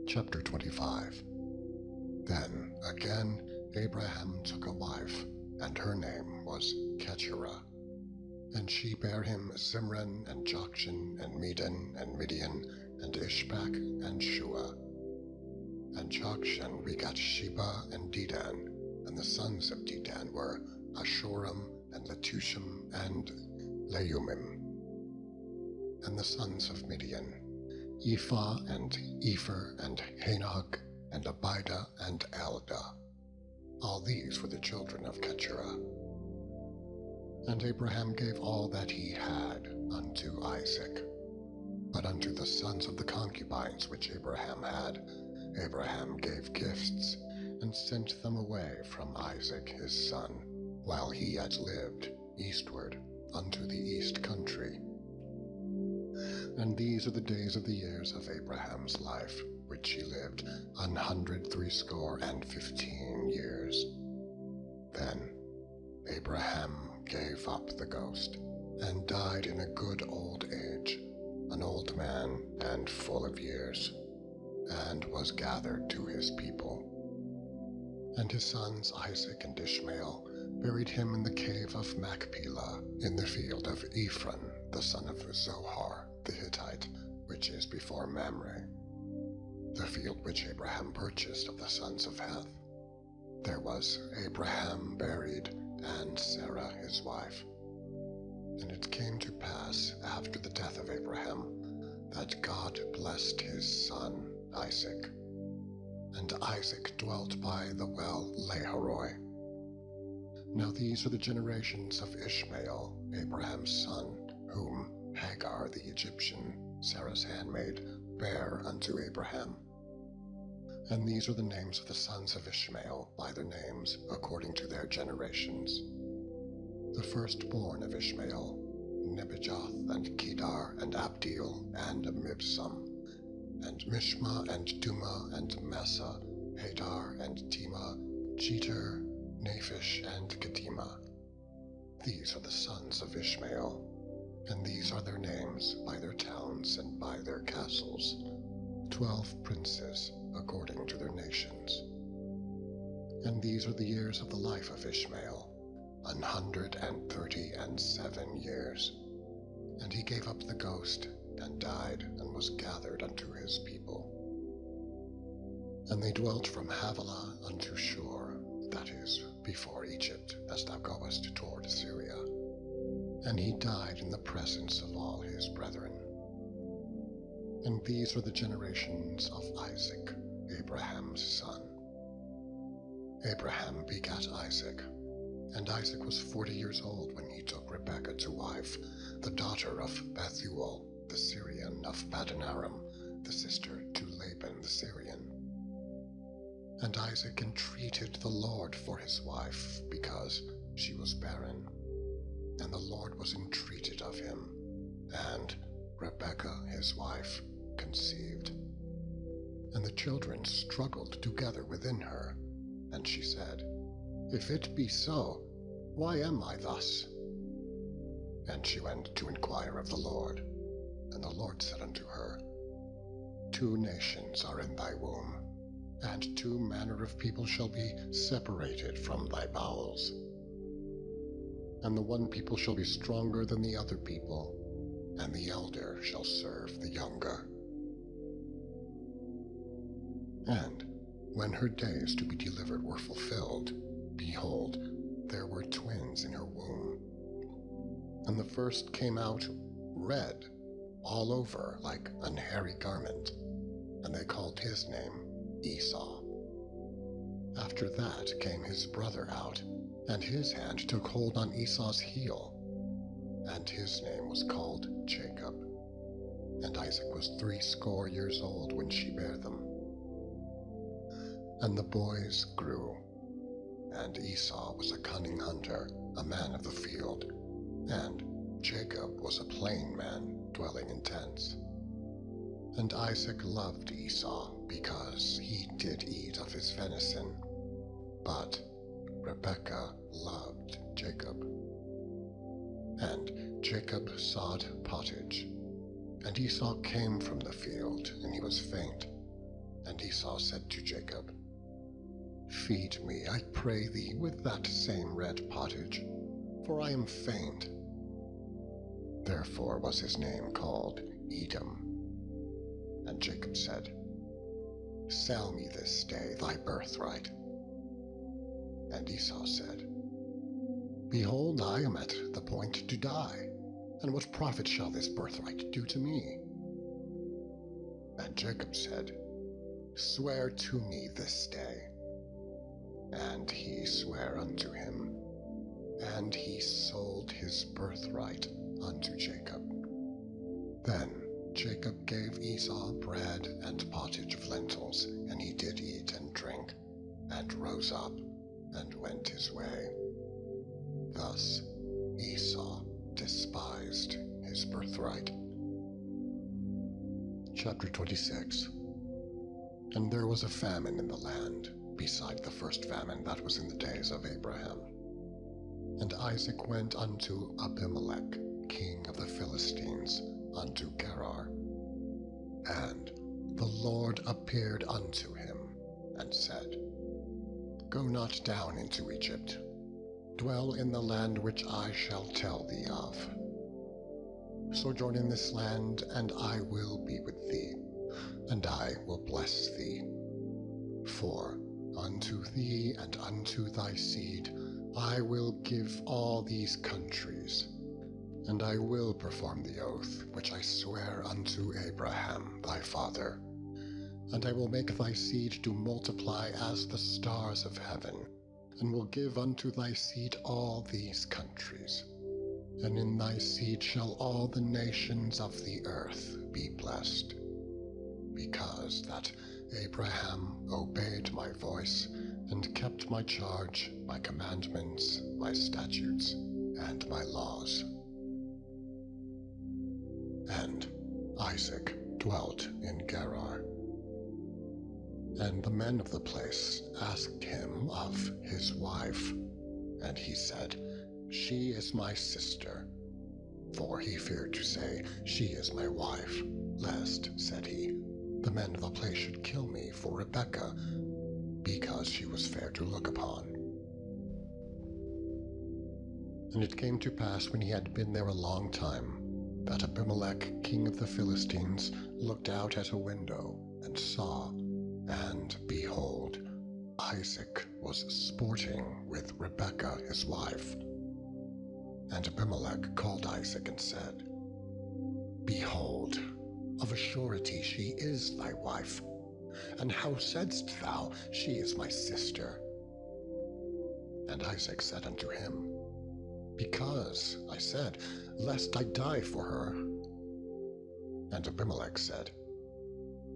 Chapter 25. Then again Abraham took a wife, and her name was Keturah. And she bare him Zimran, and Jokshan, and Medan, and Midian, and Ishbak, and Shua. And Jokshan begat Sheba and Dedan, and the sons of Dedan were Ashuram, and Letushim, and Leumim. And the sons of Midian, Ephah, and Epher, and Hanok, and Abida, and Eldah. All these were the children of Keturah. And Abraham gave all that he had unto Isaac. But unto the sons of the concubines which Abraham had, Abraham gave gifts, and sent them away from Isaac his son, while he yet lived, eastward unto the east country. And these are the days of the years of Abraham's life, which he lived 160 years. Then Abraham gave up the ghost, and died in a good old age, an old man and full of years, and was gathered to his people. And his sons Isaac and Ishmael buried him in the cave of Machpelah, in the field of Ephron, the son of Zohar the Hittite, which is before Mamre, the field which Abraham purchased of the sons of Heth. There was Abraham buried, and Sarah his wife. And it came to pass after the death of Abraham, that God blessed his son Isaac. And Isaac dwelt by the well Lahairoi. Now these are the generations of Ishmael, Abraham's son, whom Hagar the Egyptian, Sarah's handmaid, bare unto Abraham. And these are the names of the sons of Ishmael by their names, according to their generations. The firstborn of Ishmael, Nebajoth, and Kedar, and Abdeel, and Mibsam, and Mishma, and Duma, and Massa, Hadar, and Tema, Jeter, Naphish, and Kedema. These are the sons of Ishmael, and these are their names by their towns and by their castles, 12 princes according to their nations. And these are the years of the life of Ishmael, 137 years. And he gave up the ghost, and died, and was gathered unto his people. And they dwelt from Havilah unto Shur, that is, before Egypt, as thou goest toward Assyria. And he died in the presence of all his brethren. And these are the generations of Isaac, Abraham's son. Abraham begat Isaac, and Isaac was 40 years old when he took Rebekah to wife, the daughter of Bethuel, the Syrian of Paddan Aram, the sister to Laban the Syrian. And Isaac entreated the Lord for his wife, because she was barren. And the Lord was entreated of him, and Rebekah his wife conceived. And the children struggled together within her, and she said, If it be so, why am I thus? And she went to inquire of the Lord. And the Lord said unto her, 2 nations are in thy womb, and 2 manner of people shall be separated from thy bowels. And the one people shall be stronger than the other people, and the elder shall serve the younger. And when her days to be delivered were fulfilled, behold, there were twins in her womb. And the first came out red, all over like an hairy garment, and they called his name Esau. After that came his brother out, and his hand took hold on Esau's heel, and his name was called Jacob. And Isaac was 80 years old when she bare them. And the boys grew, and Esau was a cunning hunter, a man of the field, and Jacob was a plain man, dwelling in tents. And Isaac loved Esau, because he did eat of his venison, but Rebekah loved Jacob. And Jacob sought pottage, and Esau came from the field, and he was faint. And Esau said to Jacob, Feed me, I pray thee, with that same red pottage, for I am faint. Therefore was his name called Edom. And Jacob said, Sell me this day thy birthright. And Esau said, Behold, I am at the point to die, and what profit shall this birthright do to me? And Jacob said, Swear to me this day. And he sware unto him, and he sold his birthright unto Jacob. Then Jacob gave Esau bread and pottage of lentils, and he did eat and drink, and rose up, and went his way. Thus Esau despised his birthright. Chapter 26. And there was a famine in the land, beside the first famine that was in the days of Abraham. And Isaac went unto Abimelech, king of the Philistines, unto Gerar. And the Lord appeared unto him, and said, Go not down into Egypt. Dwell in the land which I shall tell thee of. Sojourn in this land, and I will be with thee, and I will bless thee. For unto thee and unto thy seed I will give all these countries, and I will perform the oath which I swear unto Abraham thy father. And I will make thy seed to multiply as the stars of heaven, and will give unto thy seed all these countries. And in thy seed shall all the nations of the earth be blessed, because that Abraham obeyed my voice, and kept my charge, my commandments, my statutes, and my laws. And Isaac dwelt in Gerar. And the men of the place asked him of his wife, and he said, She is my sister. For he feared to say, She is my wife, lest, said he, the men of the place should kill me for Rebekah, because she was fair to look upon. And it came to pass, when he had been there a long time, that Abimelech, king of the Philistines, looked out at a window, and saw, and behold, Isaac was sporting with Rebekah his wife. And Abimelech called Isaac and said, Behold, of a surety she is thy wife. And how saidst thou, She is my sister? And Isaac said unto him, Because, I said, lest I die for her. And Abimelech said,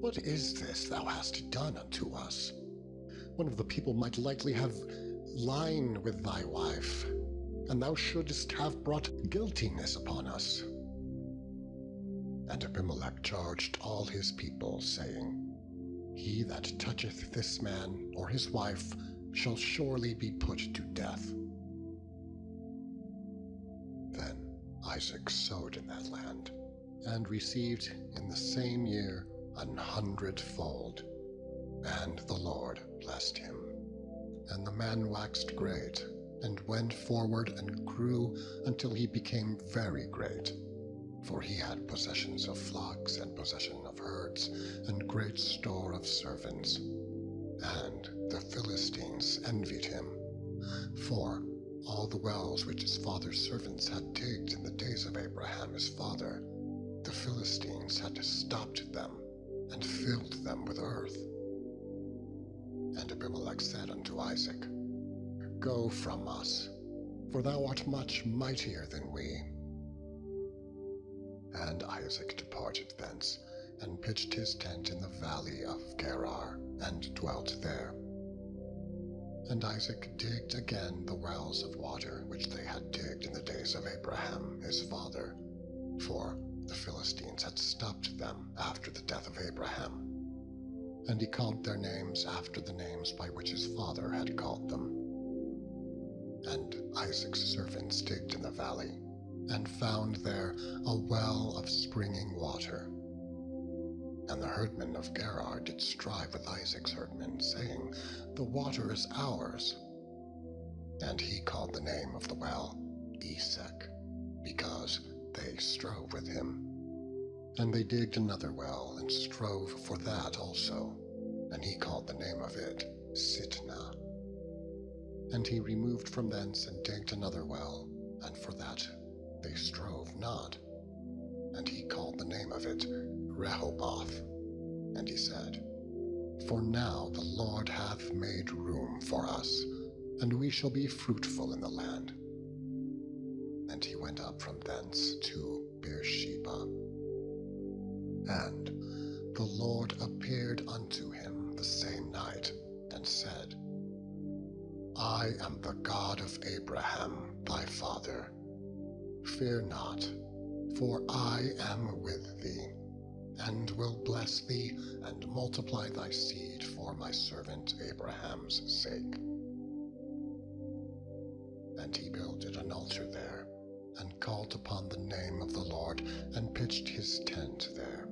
What is this thou hast done unto us? One of the people might lightly have lain with thy wife, and thou shouldest have brought guiltiness upon us. And Abimelech charged all his people, saying, He that toucheth this man or his wife shall surely be put to death. Then Isaac sowed in that land, and received in the same year 100-fold. And the Lord blessed him. And the man waxed great, and went forward and grew until he became very great. For he had possessions of flocks, and possession of herds, and great store of servants. And the Philistines envied him. For all the wells which his father's servants had digged in the days of Abraham his father, the Philistines had stopped them, and filled them with earth. And Abimelech said unto Isaac, Go from us, for thou art much mightier than we. And Isaac departed thence, and pitched his tent in the valley of Gerar, and dwelt there. And Isaac digged again the wells of water which they had digged in the days of Abraham his father, for the Philistines had stopped them after the death of Abraham. And he called their names after the names by which his father had called them. And Isaac's servants digged in the valley, and found there a well of springing water. And the herdmen of Gerar did strive with Isaac's herdmen, saying, The water is ours. And he called the name of the well Esek, because they strove with him. And they digged another well, and strove for that also, and he called the name of it Sitnah. And he removed from thence and digged another well, and for that they strove not, and he called the name of it Rehoboth. And he said, For now the Lord hath made room for us, and we shall be fruitful in the land. And he went up from thence to Beersheba. And the Lord appeared unto him the same night, and said, I am the God of Abraham thy father. Fear not, for I am with thee, and will bless thee, and multiply thy seed for my servant Abraham's sake. And he builded an altar there, and called upon the name of the Lord, and pitched his tent there.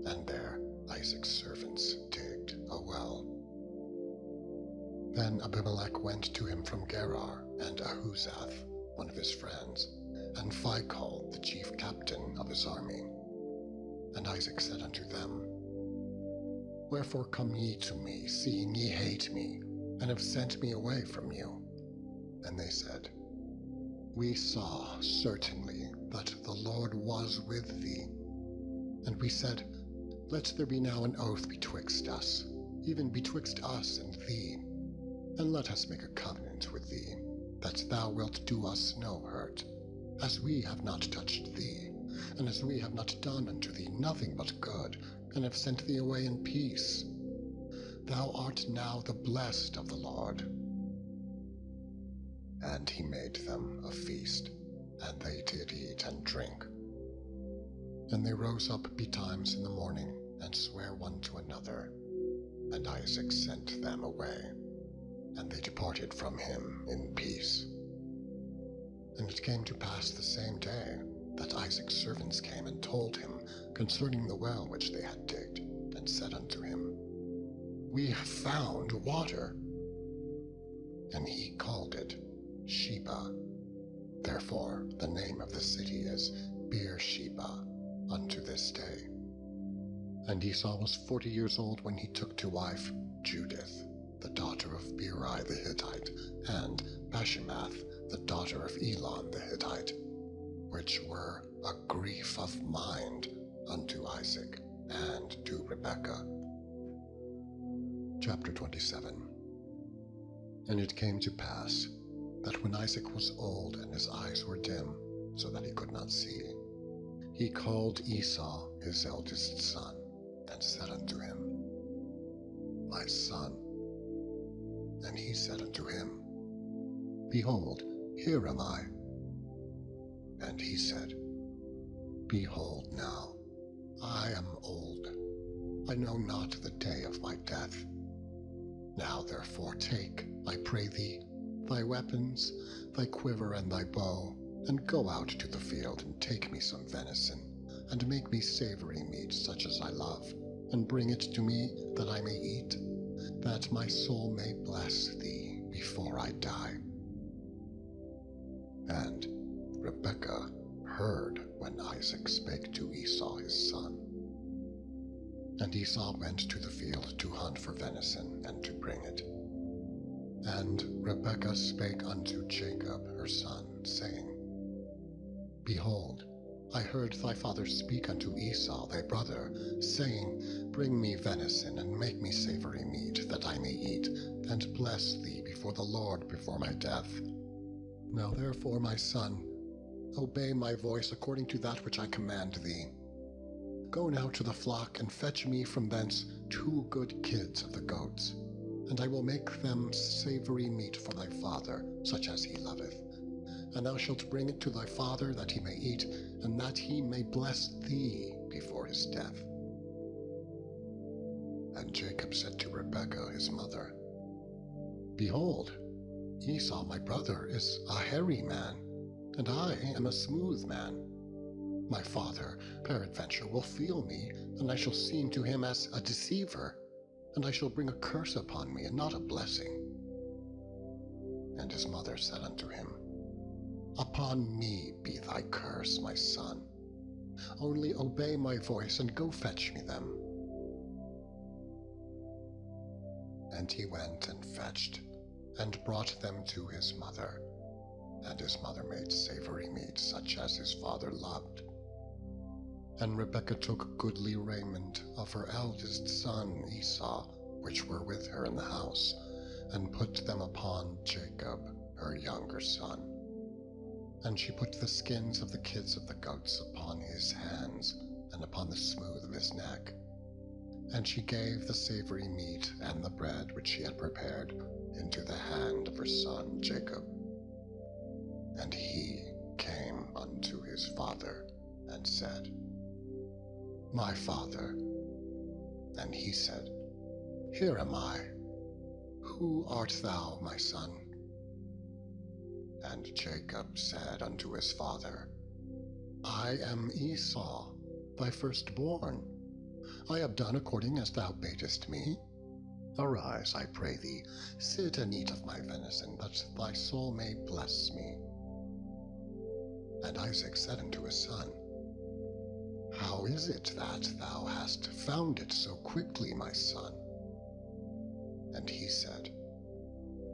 And there Isaac's servants digged a well. Then Abimelech went to him from Gerar, and Ahuzath, one of his friends, and Phicol, the chief captain of his army. And Isaac said unto them, Wherefore come ye to me, seeing ye hate me, and have sent me away from you? And they said, We saw certainly that the Lord was with thee. And we said, Let there be now an oath betwixt us, even betwixt us and thee, and let us make a covenant with thee, that thou wilt do us no hurt, as we have not touched thee, and as we have not done unto thee nothing but good, and have sent thee away in peace. Thou art now the blessed of the Lord. And he made them a feast, and they did eat and drink. And they rose up betimes in the morning, and sware one to another. And Isaac sent them away, and they departed from him in peace. And it came to pass the same day that Isaac's servants came and told him concerning the well which they had digged, and said unto him, We have found water. And he called it Sheba. Therefore the name of the city is Beersheba unto this day. And Esau was 40 years old when he took to wife Judith, the daughter of Beeri the Hittite, and Bashemath, the daughter of Elon the Hittite, which were a grief of mind unto Isaac and to Rebekah. Chapter 27. And it came to pass that when Isaac was old and his eyes were dim, so that he could not see, he called Esau his eldest son, and said unto him, My son. And he said unto him, Behold, here am I. And he said, Behold now, I am old, I know not the day of my death. Now therefore take, I pray thee, thy weapons, thy quiver and thy bow, and go out to the field, and take me some venison, and make me savory meat such as I love, and bring it to me that I may eat, that my soul may bless thee before I die. And Rebekah heard when Isaac spake to Esau his son. And Esau went to the field to hunt for venison, and to bring it. And Rebekah spake unto Jacob her son, saying, Behold, I heard thy father speak unto Esau thy brother, saying, Bring me venison, and make me savory meat, that I may eat, and bless thee before the Lord before my death. Now therefore, my son, obey my voice according to that which I command thee. Go now to the flock, and fetch me from thence 2 good kids of the goats, and I will make them savory meat for thy father, such as he loveth. And thou shalt bring it to thy father, that he may eat, and that he may bless thee before his death. And Jacob said to Rebekah his mother, Behold, Esau my brother is a hairy man, and I am a smooth man. My father, peradventure, will feel me, and I shall seem to him as a deceiver, and I shall bring a curse upon me, and not a blessing. And his mother said unto him, Upon me be thy curse, my son. Only obey my voice, and go fetch me them. And he went and fetched, and brought them to his mother. And his mother made savory meat, such as his father loved. And Rebekah took goodly raiment of her eldest son Esau, which were with her in the house, and put them upon Jacob, her younger son. And she put the skins of the kids of the goats upon his hands, and upon the smooth of his neck. And she gave the savory meat and the bread which she had prepared into the hand of her son Jacob. And he came unto his father, and said, My father. And he said, Here am I. Who art thou, my son? And Jacob said unto his father, I am Esau, thy firstborn. I have done according as thou badest me. Arise, I pray thee, sit and eat of my venison, that thy soul may bless me. And Isaac said unto his son, How is it that thou hast found it so quickly, my son? And he said,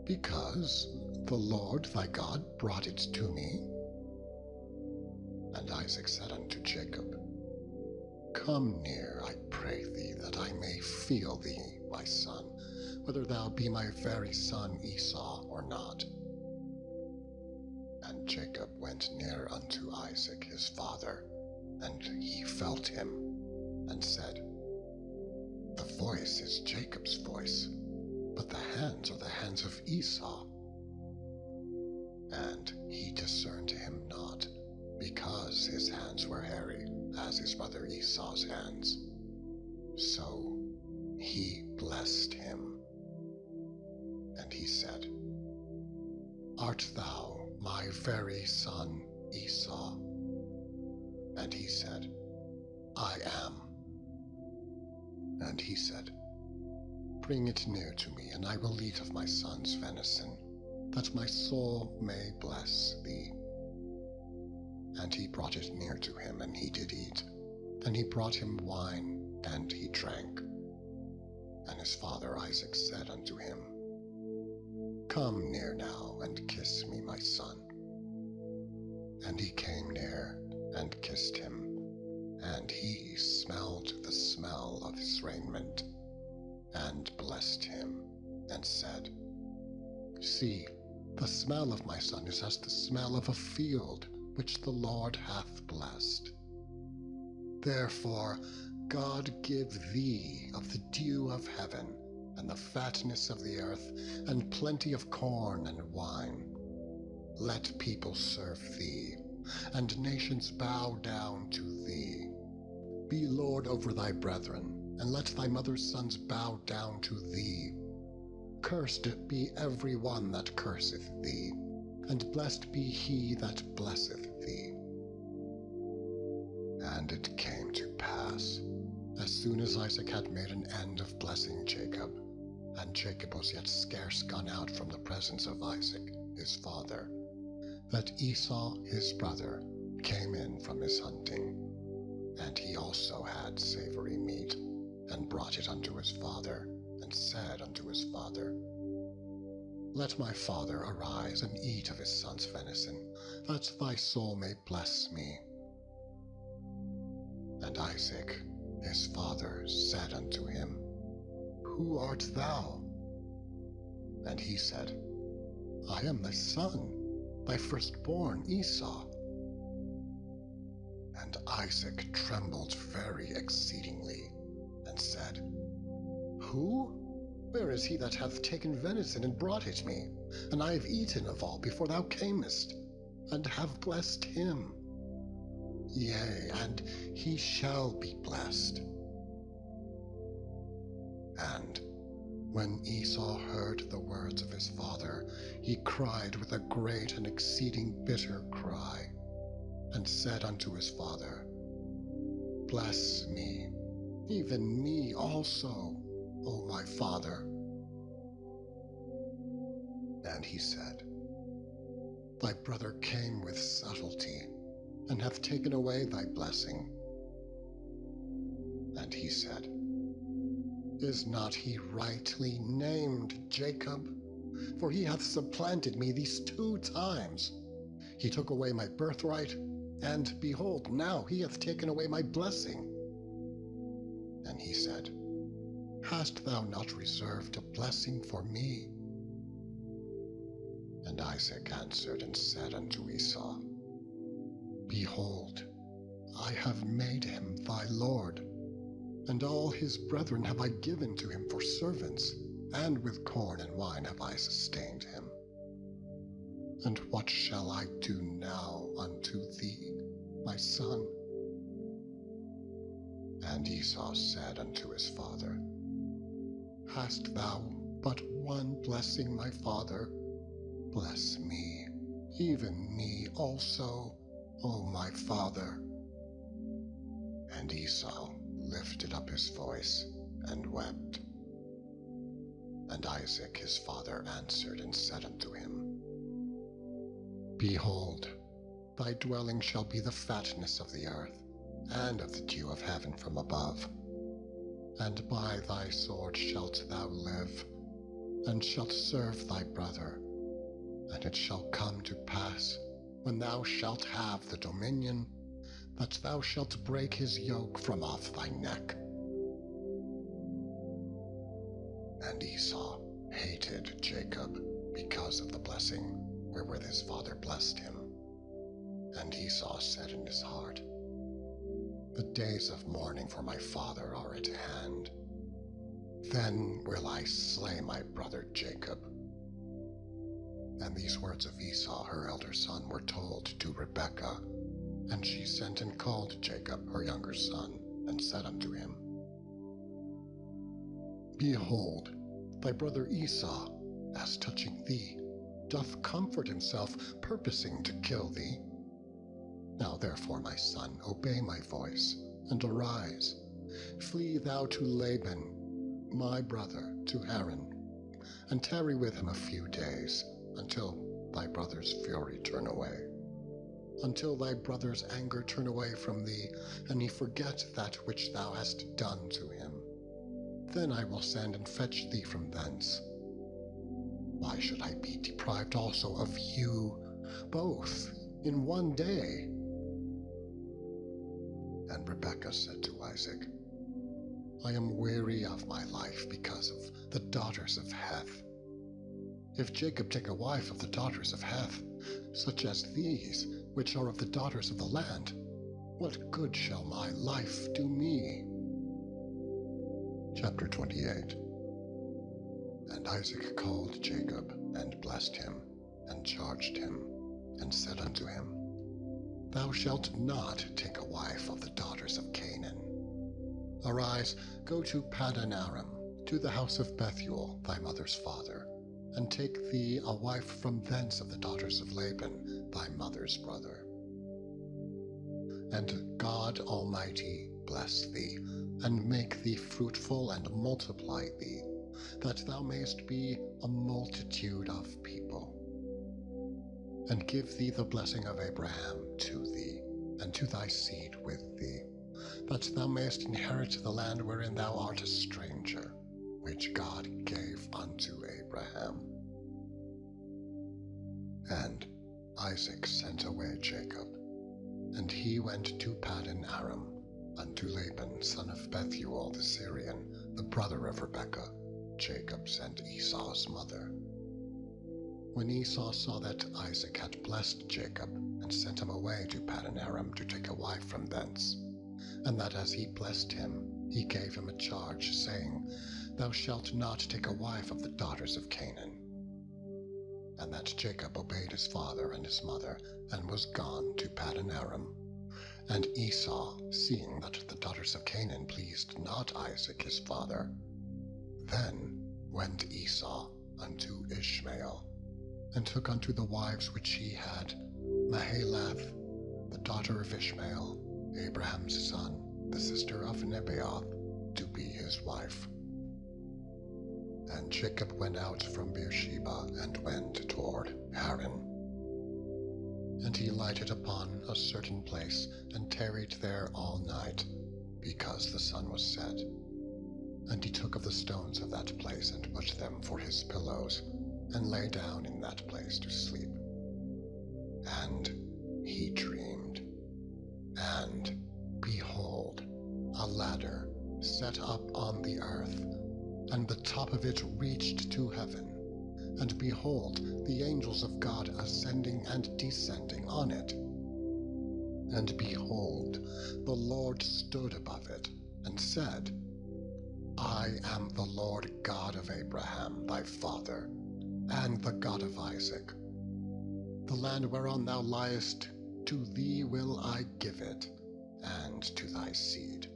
Because the Lord thy God brought it to me. And Isaac said unto Jacob, Come near, I pray thee, that I may feel thee, my son, whether thou be my very son Esau or not. And Jacob went near unto Isaac his father, and he felt him, and said, The voice is Jacob's voice, but the hands are the hands of Esau. And he discerned him not, because his hands were hairy, as his brother Esau's hands. So he blessed him. And he said, Art thou my very son Esau? And he said, I am. And he said, Bring it near to me, and I will eat of my son's venison, that my soul may bless thee. And he brought it near to him, and he did eat. And he brought him wine, and he drank. And his father Isaac said unto him, Come near now, and kiss me, my son. And he came near, and kissed him. And he smelled the smell of his raiment, and blessed him, and said, See, the smell of my son is as the smell of a field, which the Lord hath blessed. Therefore God give thee of the dew of heaven, and the fatness of the earth, and plenty of corn and wine. Let people serve thee, and nations bow down to thee. Be Lord over thy brethren, and let thy mother's sons bow down to thee. Cursed be every one that curseth thee, and blessed be he that blesseth thee. And it came to pass, as soon as Isaac had made an end of blessing Jacob, and Jacob was yet scarce gone out from the presence of Isaac his father, that Esau his brother came in from his hunting, and he also had savory meat, and brought it unto his father, and said unto his father, Let my father arise and eat of his son's venison, that thy soul may bless me. And Isaac his father said unto him, Who art thou? And he said, I am thy son, thy firstborn Esau. And Isaac trembled very exceedingly, and said, Who? Where is he that hath taken venison and brought it me? And I have eaten of all before thou camest, and have blessed him. Yea, and he shall be blessed. And when Esau heard the words of his father, he cried with a great and exceeding bitter cry. and said unto his father, Bless me, even me also, O my father. And he said, Thy brother came with subtlety, and hath taken away thy blessing. And he said, Is not he rightly named Jacob? For he hath supplanted me these 2 times. He took away my birthright, and behold, now he hath taken away my blessing. And he said, Hast thou not reserved a blessing for me? And Isaac answered and said unto Esau, Behold, I have made him thy lord, and all his brethren have I given to him for servants, and with corn and wine have I sustained him. And what shall I do now unto thee, my son? And Esau said unto his father, Hast thou but one blessing, my father? Bless me, even me also, O my father. And Esau lifted up his voice and wept. And Isaac his father answered and said unto him, Behold, thy dwelling shall be the fatness of the earth, and of the dew of heaven from above. And by thy sword shalt thou live, and shalt serve thy brother. And it shall come to pass, when thou shalt have the dominion, that thou shalt break his yoke from off thy neck. And Esau hated Jacob because of the blessing wherewith his father blessed him. And Esau said in his heart, The days of mourning for my father are at hand. Then will I slay my brother Jacob. And these words of Esau, her elder son, were told to Rebekah. And she sent and called Jacob, her younger son, and said unto him, Behold, thy brother Esau, as touching thee, doth comfort himself, purposing to kill thee. Now therefore, my son, obey my voice, and arise. Flee thou to Laban, my brother, to Haran, and tarry with him a few days, until thy brother's fury turn away. Until thy brother's anger turn away from thee, and he forget that which thou hast done to him. Then I will send and fetch thee from thence. Why should I be deprived also of you, both, in one day? And Rebekah said to Isaac, I am weary of my life because of the daughters of Heth. If Jacob take a wife of the daughters of Heth, such as these, which are of the daughters of the land, what good shall my life do me? Chapter 28. And Isaac called Jacob, and blessed him, and charged him, and said unto him, Thou shalt not take a wife of the daughters of Canaan. Arise, go to Paddan Aram, to the house of Bethuel, thy mother's father, and take thee a wife from thence of the daughters of Laban, thy mother's brother. And God Almighty bless thee, and make thee fruitful, and multiply thee, that thou mayst be a multitude of people. And give thee the blessing of Abraham to thee, and to thy seed with thee, that thou mayst inherit the land wherein thou art a stranger, which God gave unto Abraham. And Isaac sent away Jacob, and he went to Paddan Aram, unto Laban, son of Bethuel the Syrian, the brother of Rebekah, Jacob's and Esau's mother. When Esau saw that Isaac had blessed Jacob, and sent him away to Paddan Aram to take a wife from thence, and that as he blessed him, he gave him a charge, saying, Thou shalt not take a wife of the daughters of Canaan. And that Jacob obeyed his father and his mother, and was gone to Paddan Aram. And Esau, seeing that the daughters of Canaan pleased not Isaac his father, then went Esau unto Ishmael, and took unto the wives which he had Mahalath, the daughter of Ishmael, Abraham's son, the sister of Nebaioth, to be his wife. And Jacob went out from Beersheba and went toward Haran. And he lighted upon a certain place and tarried there all night, because the sun was set. And he took of the stones of that place and put them for his pillows, and lay down in that place to sleep. And he dreamed, and behold, a ladder set up on the earth, and the top of it reached to heaven. And behold, the angels of God ascending and descending on it. And behold, the Lord stood above it, and said, I am the Lord God of Abraham thy father, and the God of Isaac. The land whereon thou liest, to thee will I give it, and to thy seed.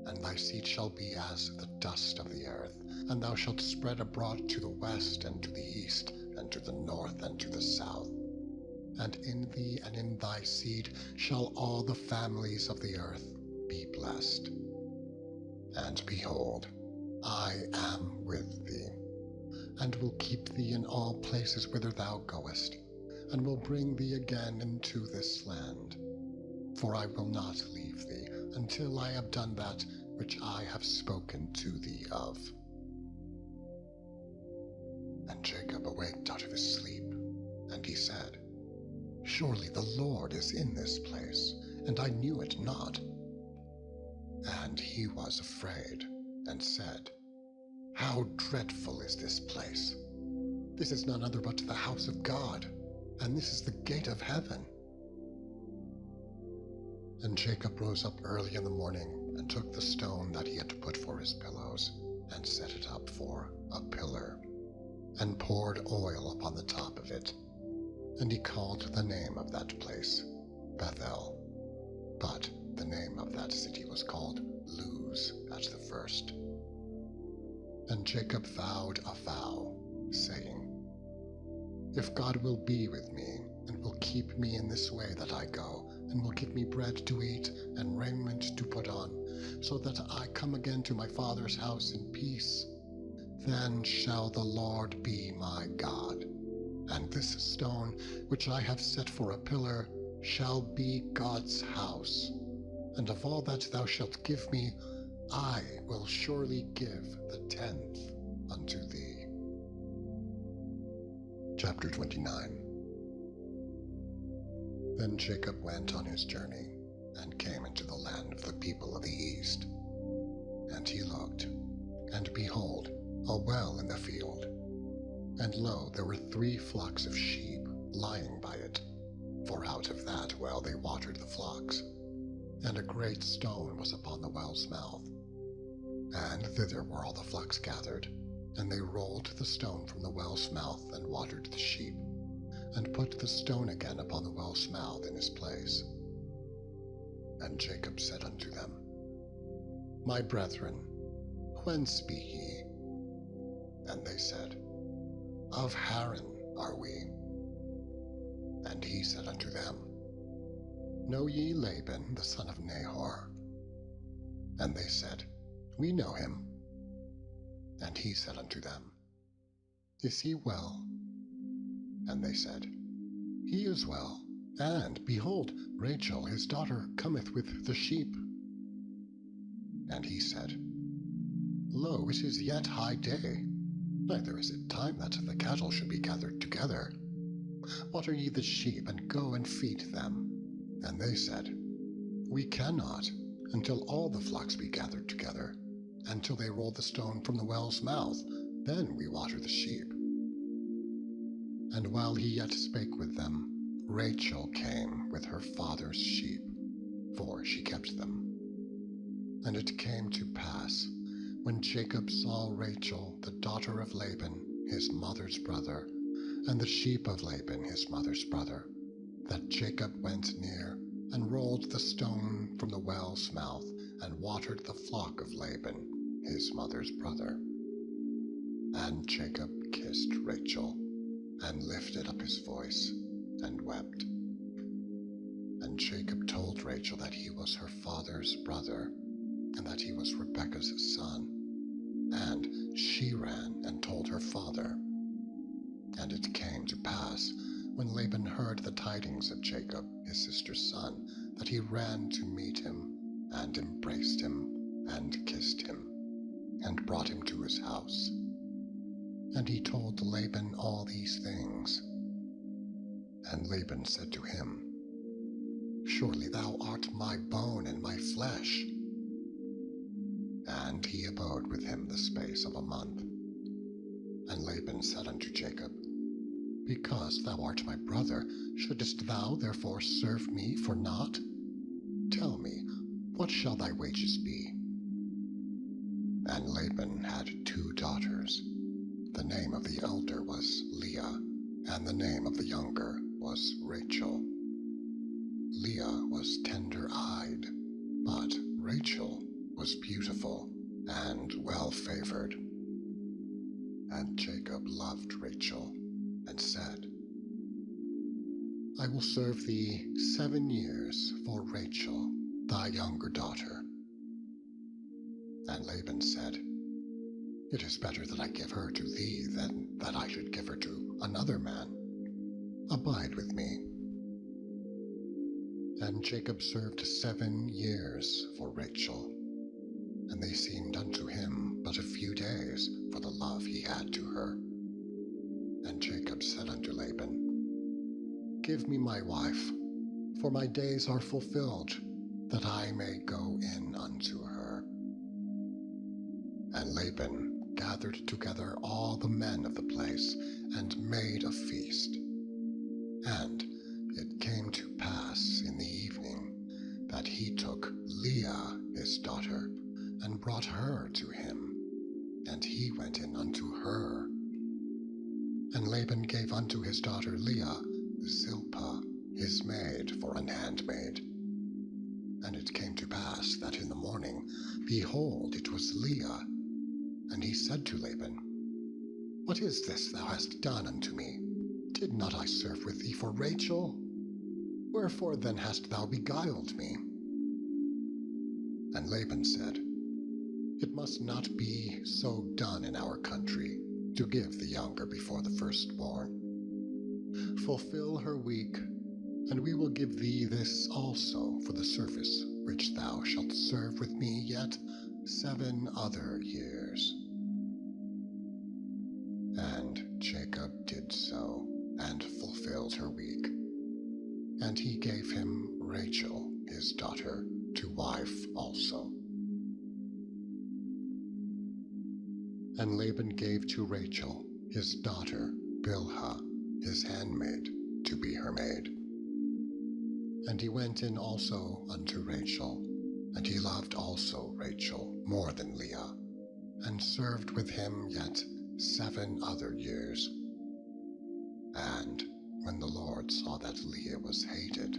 And thy seed shall be as the dust of the earth, and thou shalt spread abroad to the west and to the east, and to the north and to the south. And in thee and in thy seed shall all the families of the earth be blessed. And behold, I am with thee, and will keep thee in all places whither thou goest, and will bring thee again into this land. For I will not leave thee until I have done that which I have spoken to thee of. And Jacob awaked out of his sleep, and he said, Surely the Lord is in this place, and I knew it not. And he was afraid, and said, How dreadful is this place! This is none other but the house of God, and this is the gate of heaven. And Jacob rose up early in the morning, and took the stone that he had put for his pillows, and set it up for a pillar, and poured oil upon the top of it. And he called the name of that place Bethel, but the name of that city was called Luz at the first. And Jacob vowed a vow, saying, If God will be with me, and will keep me in this way that I go, and will give me bread to eat and raiment to put on, so that I come again to my father's house in peace, then shall the Lord be my God, and this stone which I have set for a pillar shall be God's house. And of all that thou shalt give me, I will surely give the 10th unto thee. Chapter 29. Then Jacob went on his journey, and came into the land of the people of the east. And he looked, and behold, a well in the field. And lo, there were 3 flocks of sheep lying by it, for out of that well they watered the flocks. And a great stone was upon the well's mouth. And thither were all the flocks gathered, and they rolled the stone from the well's mouth, and watered the sheep, and put the stone again upon the well's mouth in his place. And Jacob said unto them, My brethren, whence be ye? And they said, Of Haran are we. And he said unto them, Know ye Laban the son of Nahor? And they said, We know him. And he said unto them, Is he well? And they said, He is well, and behold, Rachel his daughter cometh with the sheep. And he said, Lo, it is yet high day, neither is it time that the cattle should be gathered together. Water ye the sheep, and go and feed them. And they said, We cannot, until all the flocks be gathered together, until they roll the stone from the well's mouth, then we water the sheep. And while he yet spake with them, Rachel came with her father's sheep, for she kept them. And it came to pass, when Jacob saw Rachel, the daughter of Laban, his mother's brother, and the sheep of Laban, his mother's brother, that Jacob went near, and rolled the stone from the well's mouth, and watered the flock of Laban, his mother's brother. And Jacob kissed Rachel, and lifted up his voice, and wept. Rachel that he was her father's brother, and that he was Rebekah's son. And she ran and told her father. And it came to pass, when Laban heard the tidings of Jacob, his sister's son, that he ran to meet him, and embraced him, and kissed him, and brought him to his house. And he told Laban all these things. And Laban said to him, Surely thou art my bone and my flesh. And he abode with him the space of a month. And Laban said unto Jacob, Because thou art my brother, shouldest thou therefore serve me for naught? Tell me, what shall thy wages be? And Laban had 2 daughters. The name of the elder was Leah, and the name of the younger was Rachel. Leah was tender-eyed, but Rachel was beautiful and well-favored. And Jacob loved Rachel, and said, I will serve thee 7 years for Rachel, thy younger daughter. And Laban said, It is better that I give her to thee than that I should give her to another man. Abide with me. And Jacob served 7 years for Rachel, and they seemed unto him but a few days for the love he had to her. And Jacob said unto Laban, Give me my wife, for my days are fulfilled, that I may go in unto her. And Laban gathered together all the men of the place, and made a feast. And it came to pass in the evening that he took Leah his daughter, and brought her to him, and he went in unto her. And Laban gave unto his daughter Leah Zilpah his maid for an handmaid. And it came to pass that in the morning, behold, it was Leah. And he said to Laban, What is this thou hast done unto me? Did not I serve with thee for Rachel? Wherefore then hast thou beguiled me? And Laban said, It must not be so done in our country, to give the younger before the firstborn. Fulfill her week, and we will give thee this also for the service which thou shalt serve with me yet 7 other years. And Jacob did so, and fulfilled her week. And he gave him Rachel his daughter to wife also. And Laban gave to Rachel his daughter Bilhah his handmaid to be her maid. And he went in also unto Rachel, and he loved also Rachel more than Leah, and served with him yet 7 other years. And when the Lord saw that Leah was hated,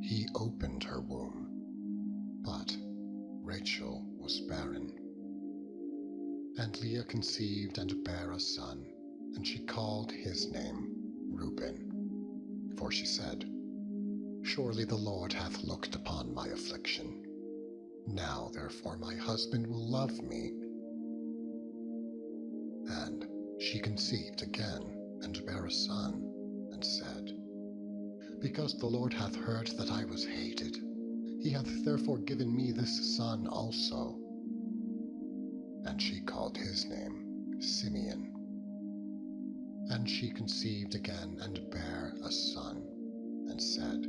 he opened her womb, but Rachel was barren. And Leah conceived and bare a son, and she called his name Reuben. For she said, Surely the Lord hath looked upon my affliction. Now therefore my husband will love me. And she conceived again, and bare a son, and said, Because the Lord hath heard that I was hated, he hath therefore given me this son also. And she called his name Simeon. And she conceived again, and bare a son, and said,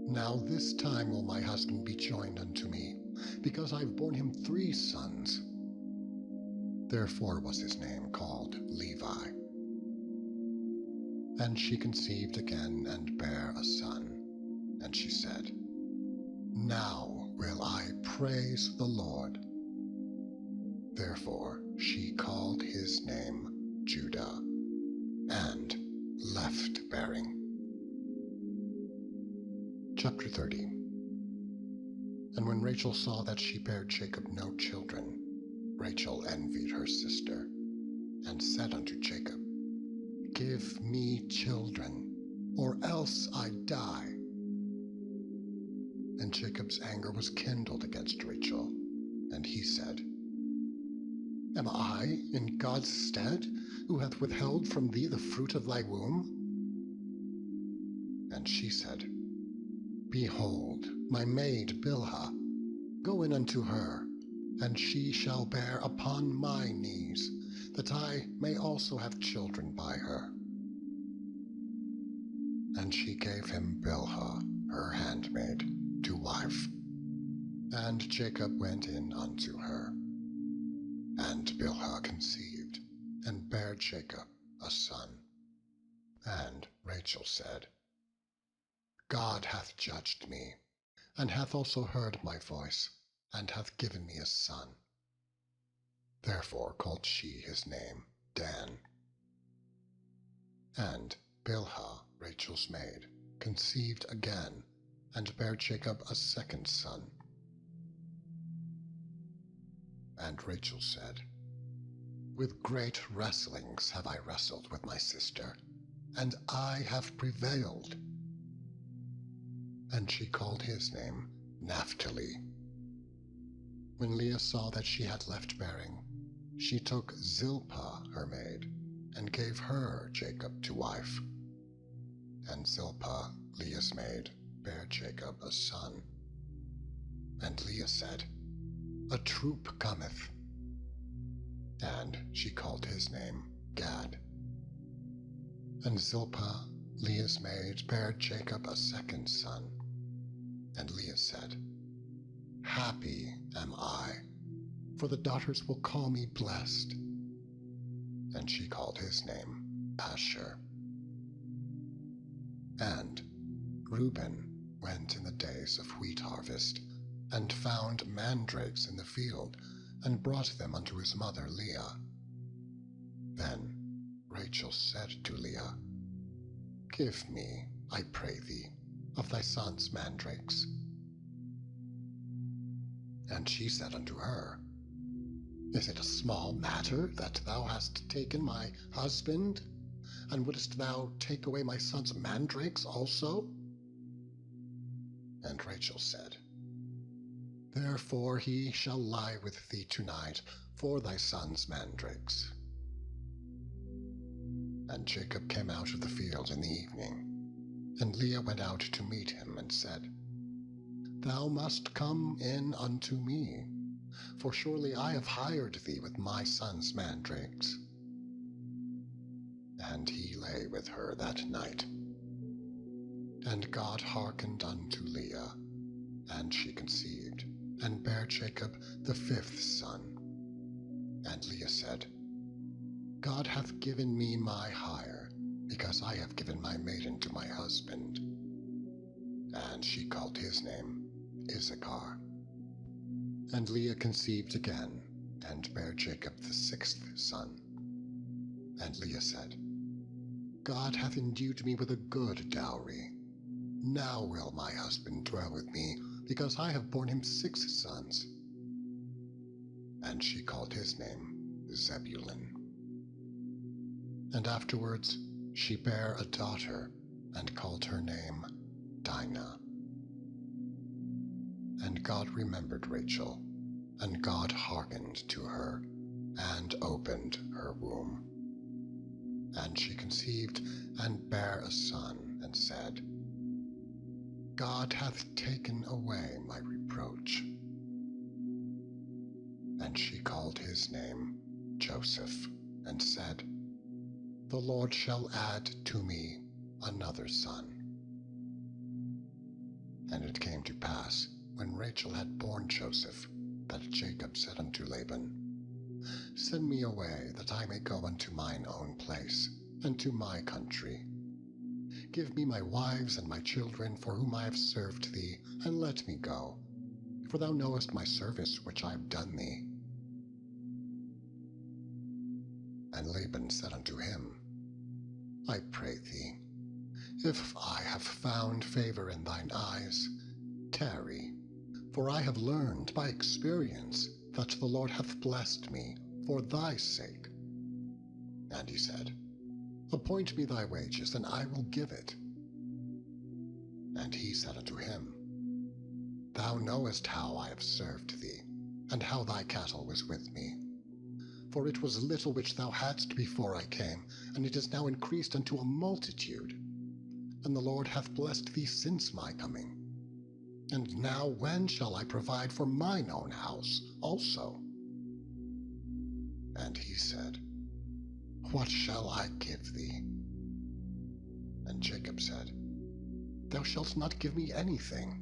Now this time will my husband be joined unto me, because I have borne him 3 sons. Therefore was his name called Levi. And she conceived again, and bare a son. And she said, Now will I praise the Lord. Therefore she called his name Judah, and left bearing. Chapter 30. And when Rachel saw that she bare Jacob no children, Rachel envied her sister, and said unto Jacob, Give me children, or else I die. And Jacob's anger was kindled against Rachel, and he said, Am I in God's stead, who hath withheld from thee the fruit of thy womb? And she said, Behold, my maid Bilhah, go in unto her, and she shall bear upon my knees, that I may also have children by her. And she gave him Bilhah, her handmaid, to wife. And Jacob went in unto her. And Bilhah conceived, and bare Jacob a son. And Rachel said, God hath judged me, and hath also heard my voice, and hath given me a son. Therefore called she his name Dan. And Bilhah, Rachel's maid, conceived again, and bare Jacob a second son. And Rachel said, With great wrestlings have I wrestled with my sister, and I have prevailed. And she called his name Naphtali. When Leah saw that she had left bearing, she took Zilpah her maid, and gave her Jacob to wife. And Zilpah, Leah's maid, bare Jacob a son. And Leah said, A troop cometh. And she called his name Gad. And Zilpah, Leah's maid, bare Jacob a second son. And Leah said, Happy am I, for the daughters will call me blessed. And she called his name Asher. And Reuben went in the days of wheat harvest, and found mandrakes in the field, and brought them unto his mother Leah. Then Rachel said to Leah, Give me, I pray thee, of thy son's mandrakes. And she said unto her, Is it a small matter that thou hast taken my husband? And wouldest thou take away my son's mandrakes also? And Rachel said, Therefore he shall lie with thee tonight for thy son's mandrakes. And Jacob came out of the field in the evening, and Leah went out to meet him, and said, Thou must come in unto me, for surely I have hired thee with my son's mandrakes. And he lay with her that night. And God hearkened unto Leah, and she conceived, and bare Jacob the fifth son. And Leah said, God hath given me my hire, because I have given my maiden to my husband. And she called his name Issachar. And Leah conceived again, and bare Jacob the sixth son. And Leah said, God hath endued me with a good dowry. Now will my husband dwell with me, because I have borne him 6 sons. And she called his name Zebulun. And afterwards she bare a daughter, and called her name Dinah. And God remembered Rachel, and God hearkened to her, and opened her womb. And she conceived, and bare a son, and said, God hath taken away my reproach. And she called his name Joseph, and said, The Lord shall add to me another son. And it came to pass, when Rachel had borne Joseph, that Jacob said unto Laban, Send me away, that I may go unto mine own place, and to my country. Give me my wives and my children, for whom I have served thee, and let me go, for thou knowest my service which I have done thee. And Laban said unto him, I pray thee, if I have found favor in thine eyes, tarry, for I have learned by experience that the Lord hath blessed me for thy sake. And he said, Appoint me thy wages, and I will give it. And he said unto him, Thou knowest how I have served thee, and how thy cattle was with me. For it was little which thou hadst before I came, and it is now increased unto a multitude. And the Lord hath blessed thee since my coming. And now when shall I provide for mine own house also? And he said, What shall I give thee? And Jacob said, Thou shalt not give me anything.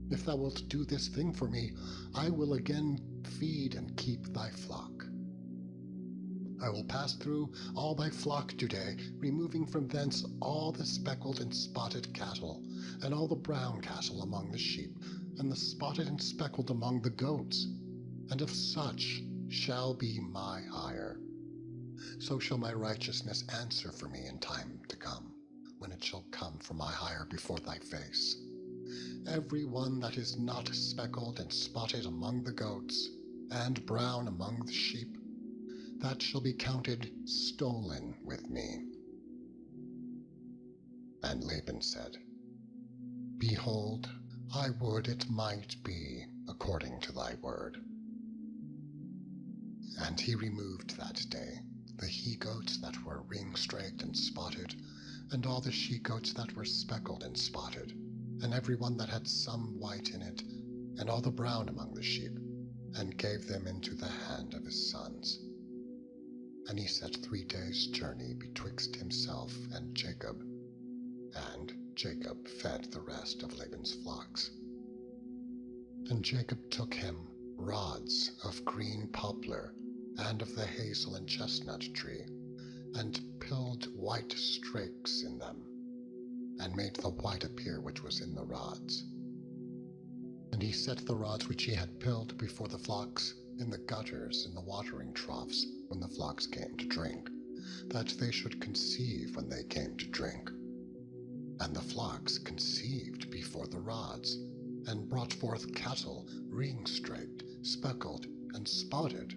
If thou wilt do this thing for me, I will again feed and keep thy flock. I will pass through all thy flock today, removing from thence all the speckled and spotted cattle, and all the brown cattle among the sheep, and the spotted and speckled among the goats, and of such shall be my hire. So shall my righteousness answer for me in time to come, when it shall come for my hire before thy face. Every one that is not speckled and spotted among the goats, and brown among the sheep, that shall be counted stolen with me. And Laban said, Behold, I would it might be according to thy word. And he removed that day the he-goats that were ring-straked and spotted, and all the she-goats that were speckled and spotted, and every one that had some white in it, and all the brown among the sheep, and gave them into the hand of his sons. And he set 3 days' journey betwixt himself and Jacob, and Jacob fed the rest of Laban's flocks. And Jacob took him rods of green poplar, and of the hazel and chestnut tree, and pilled white strakes in them, and made the white appear which was in the rods. And he set the rods which he had pilled before the flocks in the gutters in the watering troughs when the flocks came to drink, that they should conceive when they came to drink. And the flocks conceived before the rods, and brought forth cattle ring-straked, speckled, and spotted.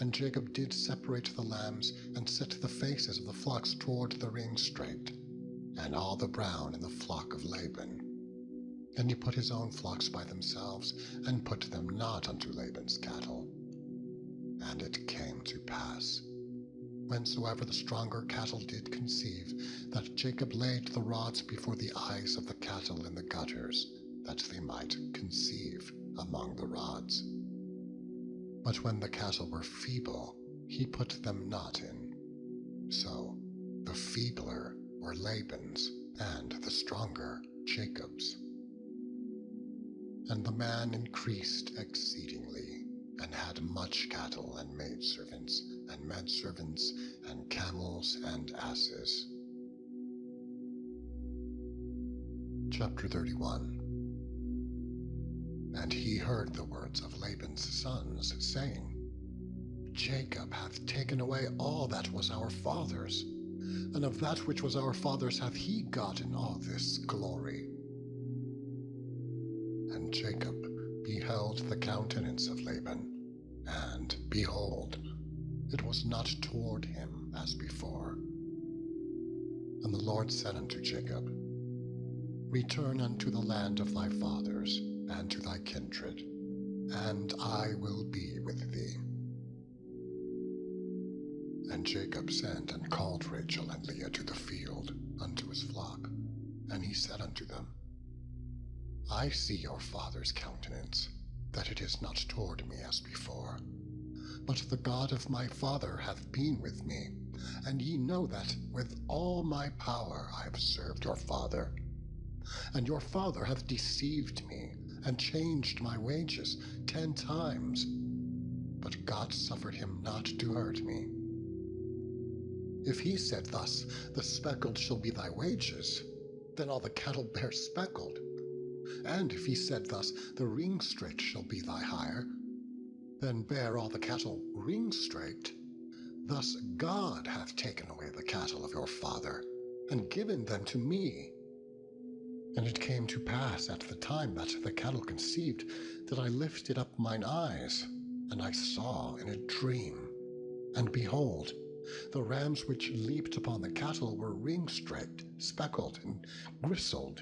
And Jacob did separate the lambs, and set the faces of the flocks toward the ring-straked, and all the brown in the flock of Laban. And he put his own flocks by themselves, and put them not unto Laban's cattle. And it came to pass, whensoever the stronger cattle did conceive, that Jacob laid the rods before the eyes of the cattle in the gutters, that they might conceive among the rods. But when the cattle were feeble, he put them not in. So the feebler were Laban's, and the stronger Jacob's. And the man increased exceedingly, and had much cattle and maidservants, and menservants, and camels and asses. Chapter 31. And he heard the words of Laban's sons, saying, Jacob hath taken away all that was our father's, and of that which was our father's hath he gotten all this glory. And Jacob beheld the countenance of Laban, and behold, it was not toward him as before. And the Lord said unto Jacob, Return unto the land of thy fathers, and to thy kindred, and I will be with thee. And Jacob sent and called Rachel and Leah to the field unto his flock, and he said unto them, I see your father's countenance, that it is not toward me as before. But the God of my father hath been with me, and ye know that with all my power I have served your father. And your father hath deceived me, and changed my wages 10 times. But God suffered him not to hurt me. If he said thus, The speckled shall be thy wages, then all the cattle bear speckled. And if he said thus, The ring-straked shall be thy hire, then bear all the cattle ring-straked. Thus God hath taken away the cattle of your father, and given them to me. And it came to pass at the time that the cattle conceived, that I lifted up mine eyes, and I saw in a dream, and behold, the rams which leaped upon the cattle were ring-straked, speckled, and gristled.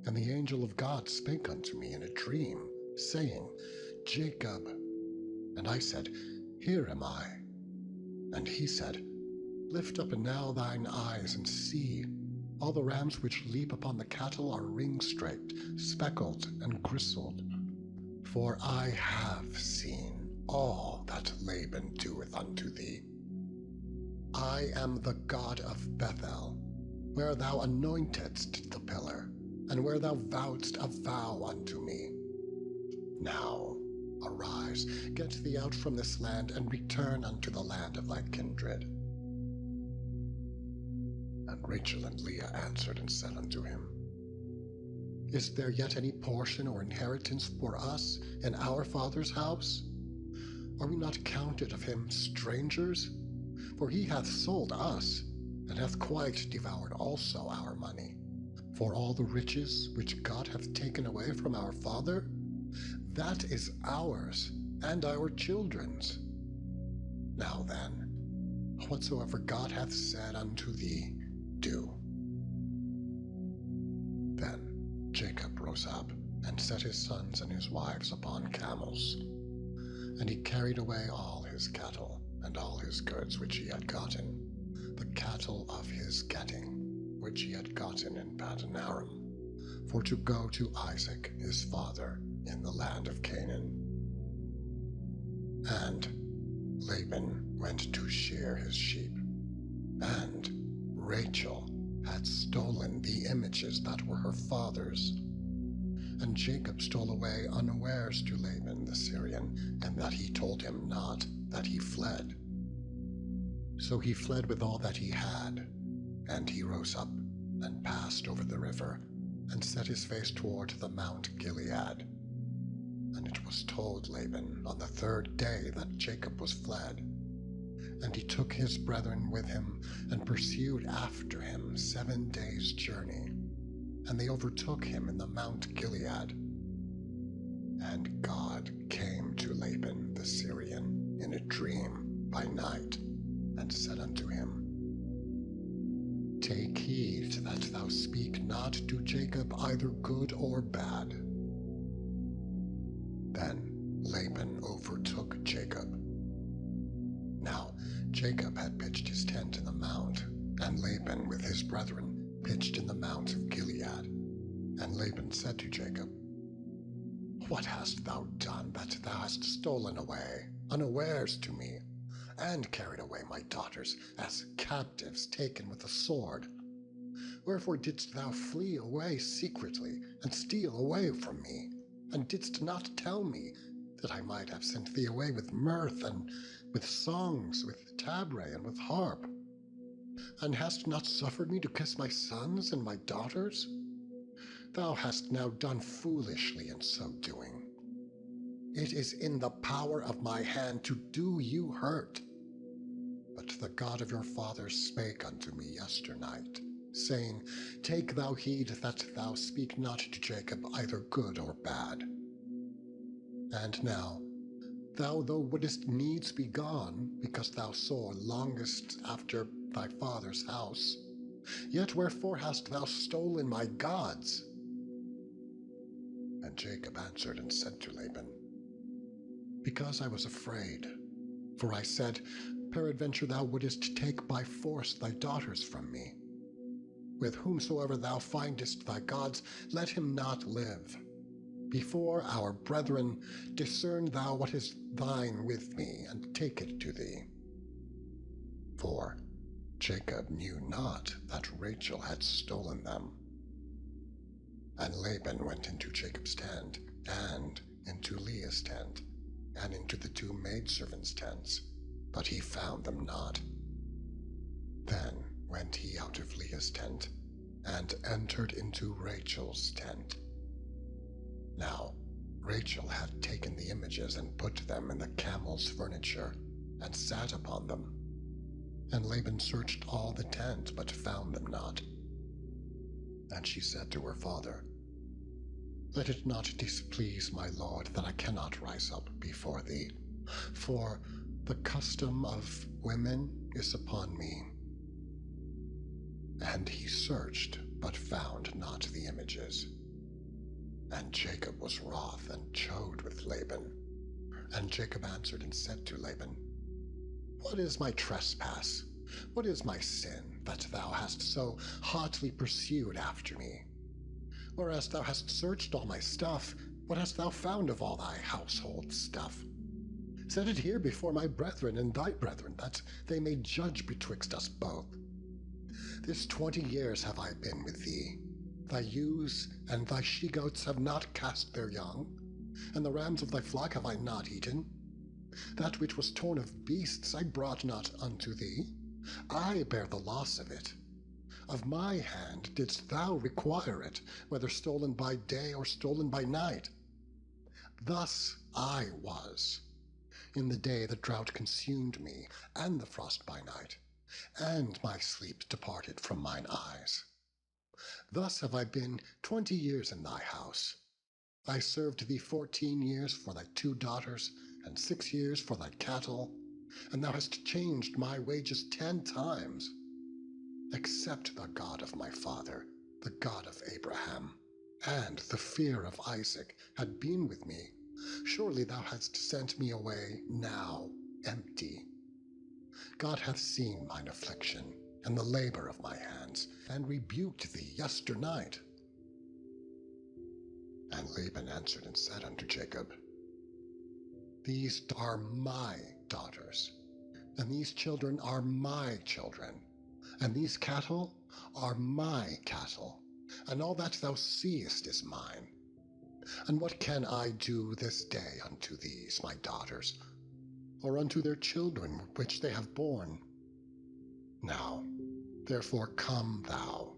And the angel of God spake unto me in a dream, saying, Jacob. And I said, Here am I. And he said, Lift up now thine eyes and see. All the rams which leap upon the cattle are ring-straked, speckled, and gristled. For I have seen all that Laban doeth unto thee. I am the God of Bethel, where thou anointedst the pillar, and where thou vowedst a vow unto me. Now arise, get thee out from this land, and return unto the land of thy kindred. And Rachel and Leah answered and said unto him, Is there yet any portion or inheritance for us in our father's house? Are we not counted of him strangers? For he hath sold us, and hath quite devoured also our money. For all the riches which God hath taken away from our father, that is ours, and our children's. Now then, whatsoever God hath said unto thee, do. Then Jacob rose up, and set his sons and his wives upon camels. And he carried away all his cattle, and all his goods which he had gotten, the cattle of his getting, which he had gotten in Paddan Aram, for to go to Isaac his father in the land of Canaan. And Laban went to shear his sheep, and Rachel had stolen the images that were her father's. And Jacob stole away unawares to Laban the Syrian, and that he told him not, that he fled. So he fled with all that he had, and he rose up, and passed over the river, and set his face toward the Mount Gilead. And it was told Laban on the third day that Jacob was fled. And he took his brethren with him, and pursued after him 7 days' journey. And they overtook him in the Mount Gilead. And God came to Laban the Syrian in a dream by night, and said unto him, Take heed that thou speak not to Jacob either good or bad. Then Laban overtook Jacob. Now Jacob had pitched his tent in the mount, and Laban with his brethren pitched in the mount of Gilead. And Laban said to Jacob, What hast thou done that thou hast stolen away unawares to me, and carried away my daughters as captives taken with a sword? Wherefore didst thou flee away secretly, and steal away from me, and didst not tell me, that I might have sent thee away with mirth, and with songs, with tabret, and with harp? And hast not suffered me to kiss my sons and my daughters? Thou hast now done foolishly in so doing. It is in the power of my hand to do you hurt. But the God of your fathers spake unto me yesternight, saying, Take thou heed that thou speak not to Jacob either good or bad. And now, thou though wouldest needs be gone, because thou sore longest after thy father's house, yet wherefore hast thou stolen my gods? And Jacob answered and said to Laban, Because I was afraid, for I said, Peradventure thou wouldest take by force thy daughters from me. With whomsoever thou findest thy gods, let him not live. Before our brethren, discern thou what is thine with me, and take it to thee. For Jacob knew not that Rachel had stolen them. And Laban went into Jacob's tent, and into Leah's tent, and into the 2 maidservants' tents, but he found them not. Then went he out of Leah's tent, and entered into Rachel's tent. Now Rachel had taken the images, and put them in the camel's furniture, and sat upon them. And Laban searched all the tent, but found them not. And she said to her father, Let it not displease my lord that I cannot rise up before thee, for the custom of women is upon me. And he searched, but found not the images. And Jacob was wroth and chode with Laban. And Jacob answered and said to Laban, What is my trespass? What is my sin, that thou hast so hotly pursued after me? Whereas thou hast searched all my stuff, what hast thou found of all thy household stuff? Set it here before my brethren and thy brethren, that they may judge betwixt us both. This 20 years have I been with thee. Thy ewes and thy she-goats have not cast their young, and the rams of thy flock have I not eaten. That which was torn of beasts I brought not unto thee. I bear the loss of it. Of my hand didst thou require it, whether stolen by day or stolen by night. Thus I was, in the day the drought consumed me, and the frost by night, and my sleep departed from mine eyes. Thus have I been 20 years in thy house. I served thee 14 years for thy 2 daughters, and 6 years for thy cattle, and thou hast changed my wages 10 times. Except the God of my father, the God of Abraham, and the fear of Isaac had been with me, surely thou hadst sent me away now empty. God hath seen mine affliction, and the labor of my hands, and rebuked thee yesternight. And Laban answered and said unto Jacob, These are my daughters, and these children are my children, and these cattle are my cattle, and all that thou seest is mine. And what can I do this day unto these my daughters, or unto their children which they have borne? Now, therefore come thou,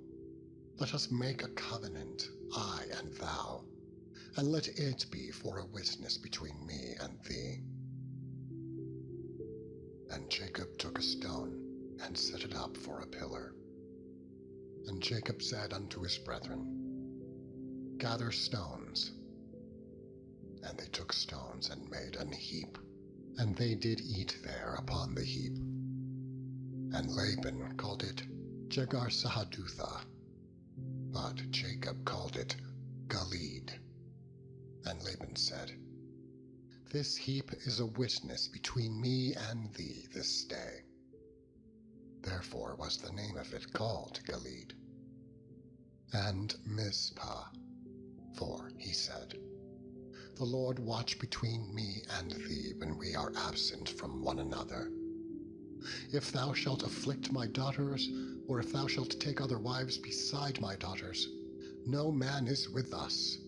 let us make a covenant, I and thou, and let it be for a witness between me and thee. And Jacob took a stone, and set it up for a pillar. And Jacob said unto his brethren, Gather stones. And they took stones, and made an heap, and they did eat there upon the heap. And Laban called it Jegar-sahadutha, but Jacob called it Gilead. And Laban said, This heap is a witness between me and thee this day. Therefore was the name of it called Gilead. And Mizpah, for he said, The Lord watch between me and thee when we are absent from one another. If thou shalt afflict my daughters, or if thou shalt take other wives beside my daughters, no man is with us.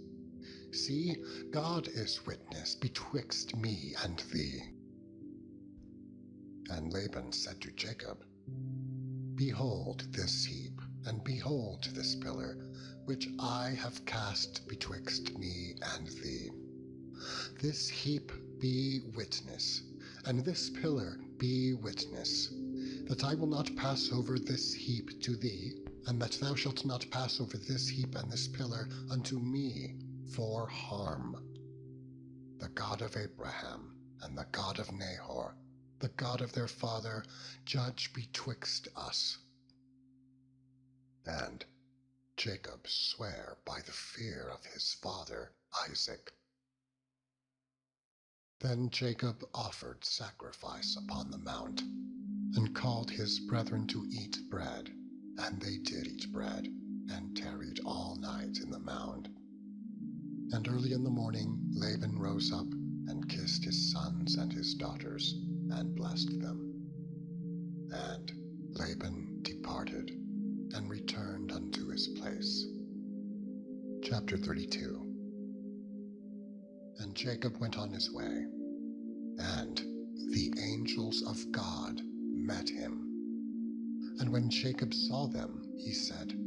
See, God is witness betwixt me and thee. And Laban said to Jacob, Behold this heap, and behold this pillar, which I have cast betwixt me and thee. This heap be witness, and this pillar be witness, that I will not pass over this heap to thee, and that thou shalt not pass over this heap and this pillar unto me for harm. The God of Abraham, and the God of Nahor, the God of their father, judge betwixt us. And Jacob sware by the fear of his father Isaac. Then Jacob offered sacrifice upon the mount, and called his brethren to eat bread, and they did eat bread, and tarried all night in the mound. And early in the morning Laban rose up, and kissed his sons and his daughters, and blessed them. And Laban departed, and returned unto his place. Chapter 32. And Jacob went on his way, and the angels of God met him. And when Jacob saw them, he said,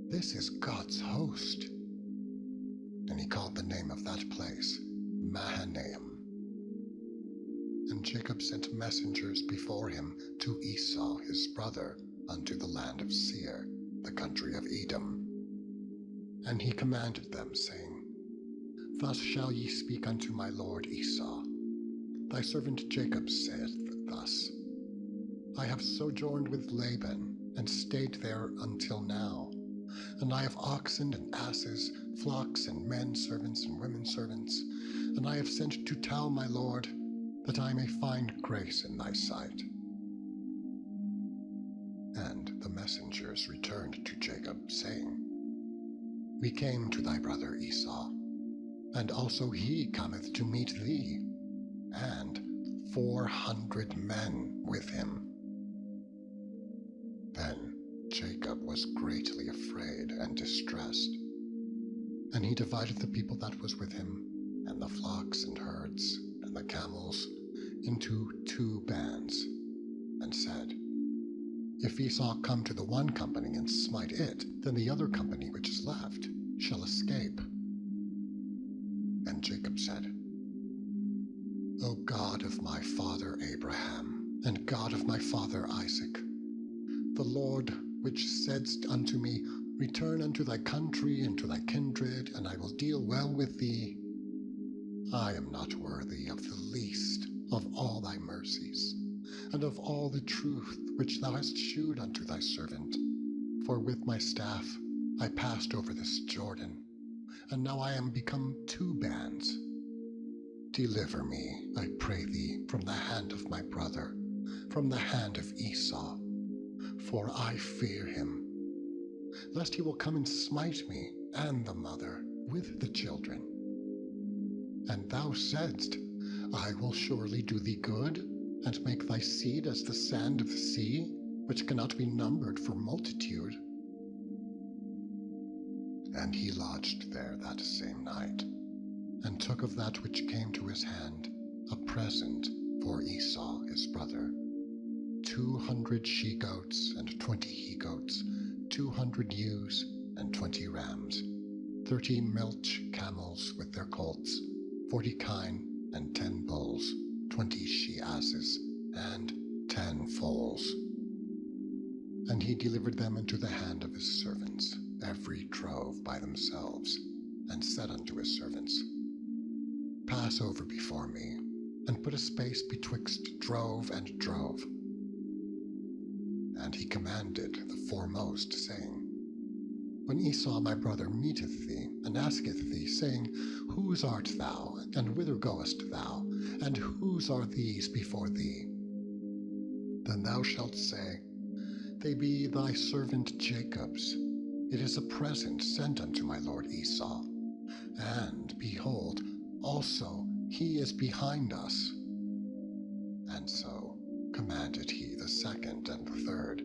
This is God's host. And he called the name of that place Mahanaim. And Jacob sent messengers before him to Esau his brother unto the land of Seir, the country of Edom. And he commanded them, saying, Thus shall ye speak unto my lord Esau. Thy servant Jacob saith thus, I have sojourned with Laban, and stayed there until now, and I have oxen and asses flocks and men servants and women servants, and I have sent to tell my Lord that I may find grace in thy sight. And the messengers returned to Jacob, saying, We came to thy brother Esau, and also he cometh to meet thee, and 400 men with him. Then Jacob was greatly afraid and distressed, and he divided the people that was with him, and the flocks and herds, and the camels, into 2 bands, and said, If Esau come to the one company and smite it, then the other company which is left shall escape. And Jacob said, O God of my father Abraham, and God of my father Isaac, the Lord which saidst unto me, Return unto thy country and to thy kindred, and I will deal well with thee, I am not worthy of the least of all thy mercies, and of all the truth which thou hast shewed unto thy servant. For with my staff I passed over this Jordan, and now I am become 2 bands. Deliver me, I pray thee, from the hand of my brother, from the hand of Esau, for I fear him, lest he will come and smite me and the mother with the children. And thou saidst, I will surely do thee good, and make thy seed as the sand of the sea, which cannot be numbered for multitude. And he lodged there that same night, and took of that which came to his hand a present for Esau his brother, 200 she-goats and 20 he-goats, 200 ewes and 20 rams, 30 milch camels with their colts, 40 kine and 10 bulls, 20 she-asses, and 10 foals. And he delivered them into the hand of his servants, every drove by themselves, and said unto his servants, Pass over before me, and put a space betwixt drove and drove. And he commanded the foremost, saying, When Esau my brother meeteth thee, and asketh thee, saying, Whose art thou, and whither goest thou, and whose are these before thee? Then thou shalt say, They be thy servant Jacob's. It is a present sent unto my lord Esau. And, behold, also he is behind us. And so commanded he the second and the third,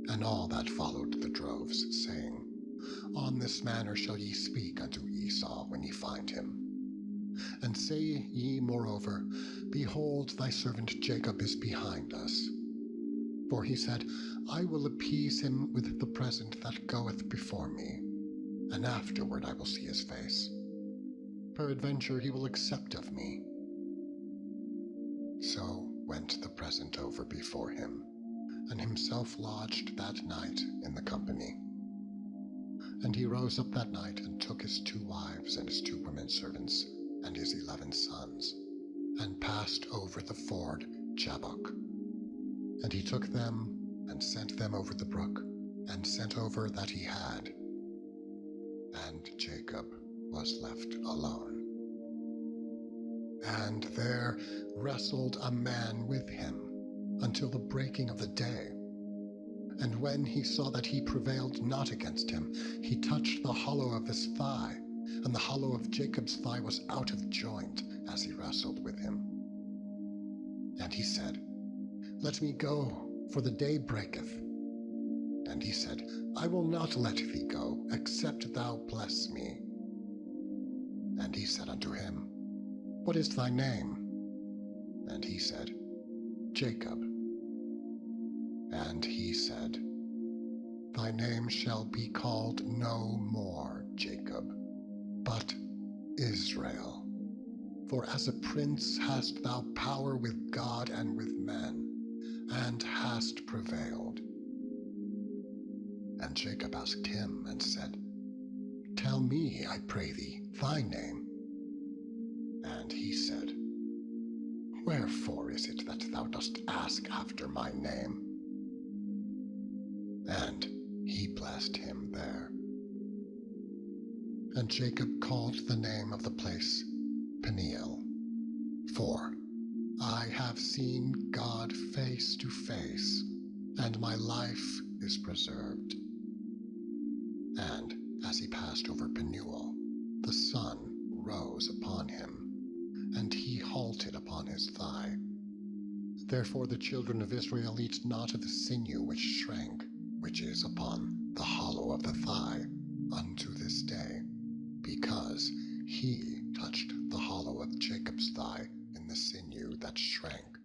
and all that followed the droves, saying, On this manner shall ye speak unto Esau when ye find him. And say ye moreover, Behold, thy servant Jacob is behind us. For he said, I will appease him with the present that goeth before me, and afterward I will see his face. Peradventure he will accept of me. So went the present over before him, and himself lodged that night in the company. And he rose up that night, and took his 2 wives and his 2 women servants, and his 11 sons, and passed over the ford Jabbok. And he took them, and sent them over the brook, and sent over that he had. And Jacob was left alone. And there wrestled a man with him until the breaking of the day. And when he saw that he prevailed not against him, he touched the hollow of his thigh, and the hollow of Jacob's thigh was out of joint as he wrestled with him. And he said, Let me go, for the day breaketh. And he said, I will not let thee go, except thou bless me. And he said unto him, What is thy name? And he said, Jacob. And he said, Thy name shall be called no more Jacob, but Israel. For as a prince hast thou power with God and with men, and hast prevailed. And Jacob asked him and said, Tell me, I pray thee, thy name. And he said, Wherefore is it that thou dost ask after my name? And he blessed him there. And Jacob called the name of the place Peniel. For I have seen God face to face, and my life is preserved. And as he passed over Penuel, the sun rose upon him, and he halted upon his thigh. Therefore the children of Israel eat not of the sinew which shrank, which is upon the hollow of the thigh, unto this day, because he touched the hollow of Jacob's thigh in the sinew that shrank.